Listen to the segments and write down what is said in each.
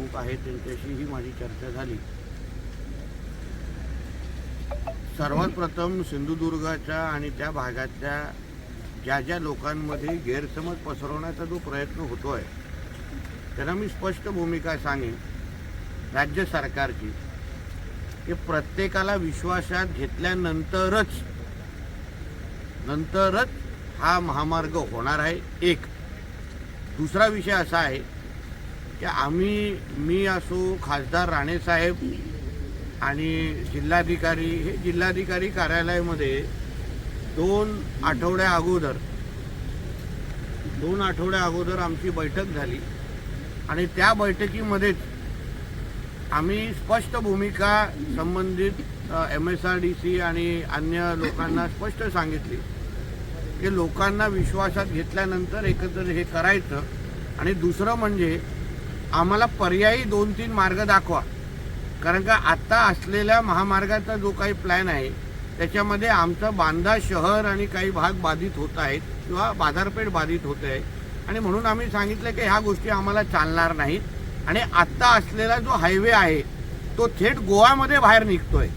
प्रमुख आहेत त्यांच्याशीही माझी चर्चा झाली। सर्वात प्रथम सिंधुदुर्गाच्या आणि त्या भागाच्या ज्या लोकांमध्ये गैरसमज पसरवण्याचा जो प्रयत्न होतोय त्यांना मी स्पष्ट भूमिका सांगेन राज्य सरकारची की प्रत्येकाला विश्वासात घेतल्यानंतरच हा महामार्ग होणार आहे। एक दुसरा विषय असा आहे की मी असो, खासदार राणे साहेब आणि जिल्हाधिकारी हे जिल्हाधिकारी कार्यालयामध्ये 2 आठवड्या अगोदर आमची बैठक झाली आणि त्या बैठकीमध्येच आम्ही स्पष्ट भूमिका संबंधित MSRDC आणि अन्य लोकांना स्पष्ट सांगितली की लोकांना विश्वासात घेतल्यानंतर एकत्र हे करायचं आणि दुसरं म्हणजे आम्हाला पर्यायी 2-3 मार्ग दाखवा। कारण का आता असलेल्या महामार्गाचा जो काही प्लॅन आहे त्याच्यामध्ये आमचं बांदा शहर आणि काही भाग बाधित होत आहेत किंवा बाजारपेठ बाधित होते आहे आणि म्हणून आम्ही सांगितलं की ह्या गोष्टी आम्हाला चालणार नाहीत आणि आता असलेला जो हायवे आहे तो थेट गोव्यामध्ये बाहेर निघतोय।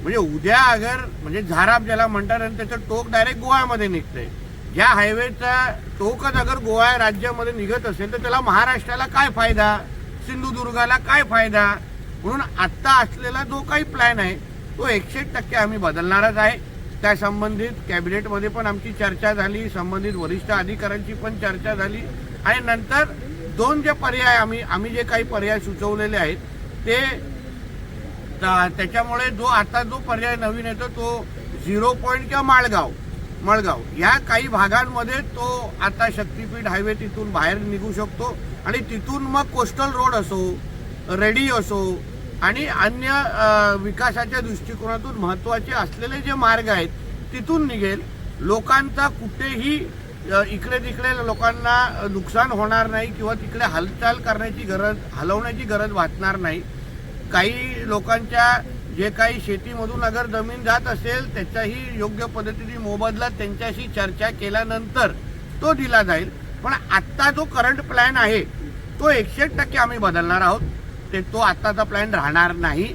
म्हणजे उद्या अगर म्हणजे झाराप ज्याला म्हणतात आणि त्याचं टोक डायरेक्ट गोव्यामध्ये निघतंय। ज्या हायवेचा टोकच अगर गोवा राज्यामध्ये निघत असेल तर त्याला महाराष्ट्राला काय फायदा, सिंधुदुर्गाला काय फायदा। म्हणून आत्ता असलेला जो काही प्लॅन आहे तो 100% आम्ही बदलणारच आहे। त्या संबंधित कॅबिनेटमध्ये पण आमची चर्चा झाली, संबंधित वरिष्ठ अधिकाऱ्यांची पण चर्चा झाली आणि नंतर 2 जे पर्याय आम्ही जे काही पर्याय सुचवलेले आहेत ते त्याच्यामुळे जो पर्याय नवीन येतो तो 0 पॉईंट किंवा मळगाव या काही भागांमध्ये तो आता शक्तीपीठ हायवे तिथून बाहेर निघू शकतो आणि तिथून मग कोस्टल रोड असो, रेडी असो आणि अन्य विकासाच्या दृष्टिकोनातून महत्त्वाचे असलेले जे मार्ग आहेत तिथून निघेल। लोकांचा कुठेही इकडे तिकडे लोकांना नुकसान होणार नाही किंवा तिकडे हालचाल हलवण्याची गरज वाटणार नाही। काही लोकांच्या जे काही शेतीमधून अगर जमीन जात असेल त्याचाही योग्य पद्धतीने मोबदला त्यांच्याशी चर्चा केल्यानंतर तो दिला जाईल। पण आत्ता जो करंट प्लॅन आहे तो 100% आम्ही बदलणार आहोत। तो आत्ताचा प्लॅन राहणार नाही।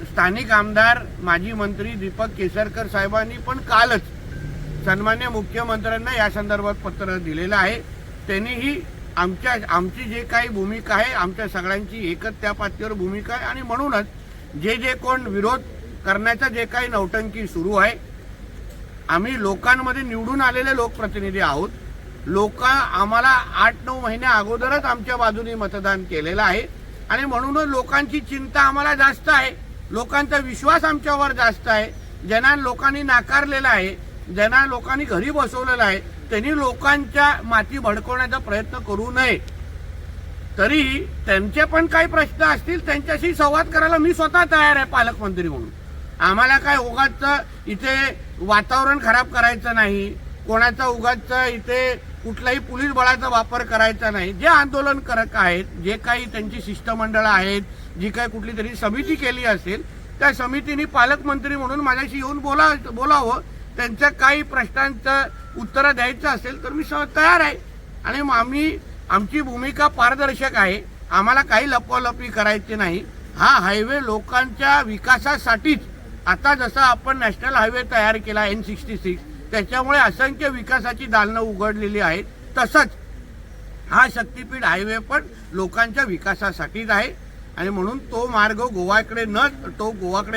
स्थानिक आमदार माजी मंत्री दीपक केसरकर साहेबांनी पण कालच सन्मान्य मुख्यमंत्र्यांना या संदर्भात पत्र दिलेलं आहे। त्यांनीही आमची जे काही भूमिका आहे आमच्या सगळ्यांची एकच त्या पातळीवर भूमिका आहे आणि म्हणूनच जे कोण विरोध करण्याचा जे काही नौटंकी सुरू आहे, आम्ही लोकांमध्ये निवडून आलेले लोकप्रतिनिधी आहोत। लोक आम्हाला 8-9 महिन्या अगोदरच आमच्या बाजूने मतदान केलेलं आहे आणि म्हणूनच लोकांची चिंता आम्हाला जास्त आहे, लोकांचा विश्वास आमच्यावर जास्त आहे। ज्यांना लोकांनी नाकारलेला आहे, ज्यांना लोकांनी घरी बसवलेलं आहे त्यांनी लोकांच्या माती भडकवण्याचा प्रयत्न करू नये। तरी त्यांचे पण काही प्रश्न असतील त्यांच्याशी संवाद करायला मी स्वतः तयार आहे पालकमंत्री म्हणून। आम्हाला काय उगाच इथे वातावरण खराब करायचं नाही, कोणाचा उगाच इथे कुठलाही पोलीस बळाचा वापर करायचा नाही। जे आंदोलनकारक आहेत, जे काही त्यांची शिष्टमंडळं आहेत, जी काही कुठली तरी समिती केली असेल त्या समितीने पालकमंत्री म्हणून माझ्याशी येऊन बोलावं, त्यांच्या काही प्रश्नांचं उत्तर द्यायचं असेल तर मी तयार आहे। आणि आमची भूमिका पारदर्शक आहे, आम्हाला काही लपवालपी करायची नाही। हा हायवे लोकांच्या विकासासाठीच आता जसा आपण नॅशनल हायवे तयार केला N66 त्याच्यामुळे असंख्य विकासाची दालनं उघडलेली आहेत, तसंच हा शक्तीपीठ हायवे पण लोकांच्या विकासासाठीच आहे आणि म्हणून तो मार्ग गोवाकडे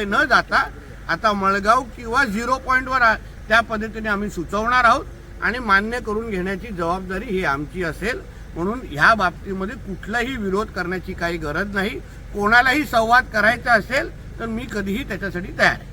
न जाता आता मळगाव किंवा 0 पॉईंटवर त्या पद्धतीने आम्ही सुचवणार आहोत आणि मान्य करून घेण्याची जबाबदारी ही आमची असेल। म्हणून ह्या बाबतीमध्ये कुठलाही विरोध करण्याची काही गरज नाही। कोणालाही संवाद करायचा असेल तर मी कधीही त्याच्यासाठी तयार आहे।